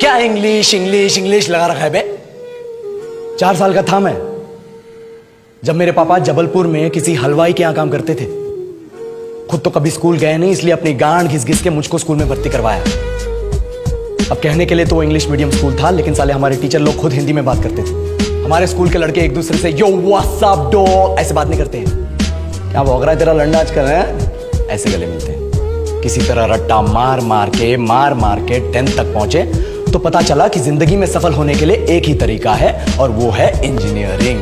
क्या English English English लगा रखा है बे। 4 साल का था मैं जब मेरे पापा जबलपुर में किसी हलवाई के यहां काम करते थे। खुद तो कभी स्कूल गए नहीं, इसलिए अपनी गांड घिस घिस के मुझको स्कूल में भर्ती करवाया। अब कहने के लिए तो वो इंग्लिश मीडियम स्कूल था, लेकिन साले हमारे टीचर लोग खुद हिंदी में बात करते थे। हमारे स्कूल के लड़के एक दूसरे से यो व्हाट्स अप डॉग ऐसे बात नहीं करते हैं। क्या भौंक रहा है तेरा लंडा आजकल है? ऐसे गले मिलते हैं। किसी तरह रट्टा मार मार के 10th तक पहुंचे तो पता चला कि जिंदगी में सफल होने के लिए एक ही तरीका है और वो है इंजीनियरिंग।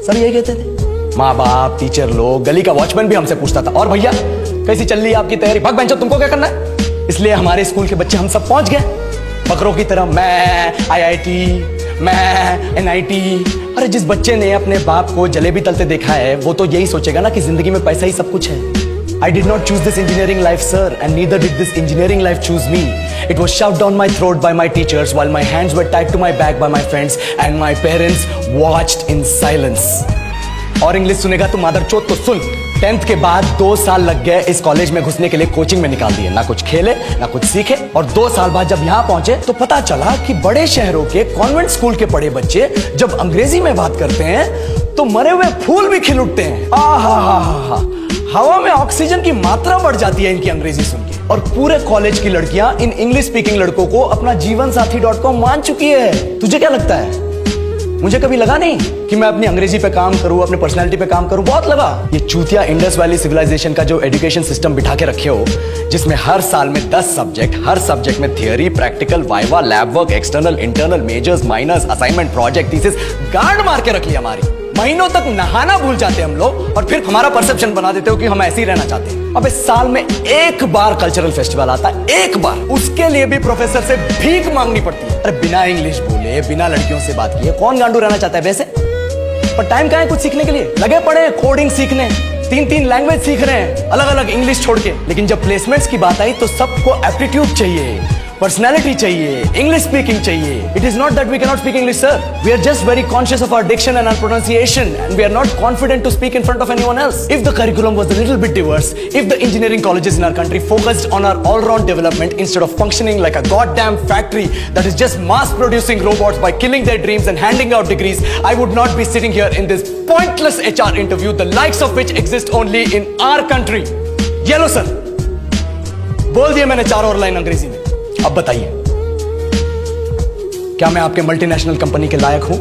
सब यही कहते थे, माँ बाप, टीचर लोग, गली का वॉचमैन भी हमसे पूछता था, और भैया कैसी चल रही है आपकी तैयारी? भाग बेंचो, तुमको क्या करना है? इसलिए हमारे स्कूल के बच्चे हम सब पहुंच गए बकरों की तरह। मैं IIT, मैं NIT। अरे जिस बच्चे ने अपने बाप को जलेबी तलते देखा है वो तो यही सोचेगा ना कि जिंदगी में पैसा ही सब कुछ है। I did not choose this engineering life, sir, and neither did this engineering life choose me. It was shoved down my throat by my teachers while my hands were tied to my back by my friends and my parents watched in silence. और English सुनेगा तो मादरचोद तो सुन। 10th के बाद 2 साल लग गए इस कॉलेज में घुसने के लिए, कोचिंग में निकाल दिए। ना कुछ खेले ना कुछ सीखे, और 2 साल बाद जब यहाँ पहुंचे तो पता चला कि बड़े शहरों के कॉन्वेंट स्कूल के पढ़े बच्चे जब अंग्रेजी में बात करते हैं तो मरे हुए फूल भी खिल उठते हैं। आहा, हवा में ऑक्सीजन की मात्रा बढ़ जाती है इनकी अंग्रेजी सुन के। और पूरे कॉलेज की लड़कियां इन इंग्लिश स्पीकिंग लड़कों को अपना जीवनसाथी.com मान चुकी है। तुझे क्या लगता है? मुझे कभी लगा नहीं कि मैं अपनी अंग्रेजी पे काम करूं, अपने पर्सनालिटी पे काम करूं। बहुत लगा। ये चूतिया इंडस वैली सिविलाइजेशन का जो एजुकेशन सिस्टम बिठा के रखे हो, जिसमें हर साल में 10 सब्जेक्ट, हर सब्जेक्ट में theory, practical, viva, lab work, external, internal, majors, minors, assignment, project, thesis, गांड मार के रख लिया हमारी। महीनों तक नहाना भूल जाते हैं हम लोग, और फिर हमारा परसेप्शन बना देते हो कि हम ऐसे ही रहना चाहते हैं। अब इस साल में एक बार कल्चरल फेस्टिवल आता है, एक बार, उसके लिए भी प्रोफेसर से भीख मांगनी पड़ती है। अरे बिना इंग्लिश बोले, बिना लड़कियों से बात किए कौन गांडू रहना चाहता है वैसे? पर टाइम कहाँ है कुछ सीखने के लिए? लगे पड़े कोडिंग सीखने, 3 लैंग्वेज सीख रहे हैं अलग अलग इंग्लिश छोड़ के। लेकिन जब प्लेसमेंट्स की बात आई तो सबको एप्टीट्यूड चाहिए, पर्सनैलिटी चाहिए, इंग्लिश स्पीकिंग चाहिए। It is not that we cannot speak English, sir. We are just very conscious of our diction and our pronunciation, and we are not confident to speak in front of anyone else. If the curriculum was a little bit diverse, if the engineering colleges in our country focused on our all-round development instead of functioning like a goddamn factory that is just mass-producing robots by killing their dreams and handing out degrees, I would not be sitting here in this pointless HR interview, the likes of which exist only in our country. Yellow, sir. बोल दिया मैंने 4 और line अंग्रेजी में। अब बताइए, क्या मैं आपके मल्टीनेशनल कंपनी के लायक हूं?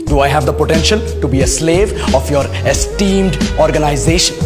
Do I have the potential to be a slave of your esteemed organization?